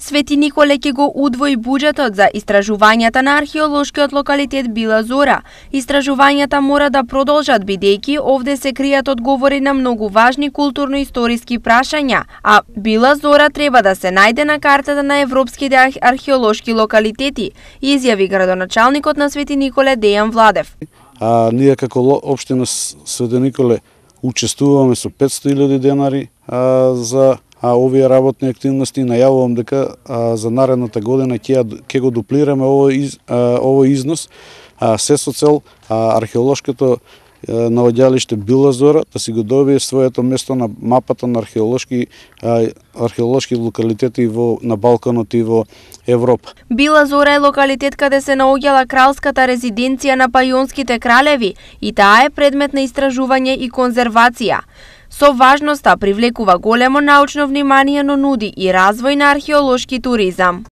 Свети Николе ќе го удвои буџетот за истражувањата на археолошкиот локалитет Била Зора. Истражувањата мора да продолжат бидејќи овде се кријат одговори на многу важни културно-историски прашања, а Била Зора треба да се најде на картата на европските археолошки локалитети, изјави градоначалникот на Свети Николе Дејан Владев. Ние како општина Свети Николе учествуваме со 500.000 денари за овие работни активности. Најавувам дека за наредната година ќе го дуплираме овој износ, се со цел археолошкото наоѓалиште Била Зора да си го добие своето место на мапата на археолошки локалитети на Балканот и во Европа. Била Зора е локалитет каде се наоѓала кралската резиденција на Пајонските кралеви и таа е предмет на истражување и конзервација. Со важноста привлекува големо научно внимание, но нуди и развој на археолошки туризам.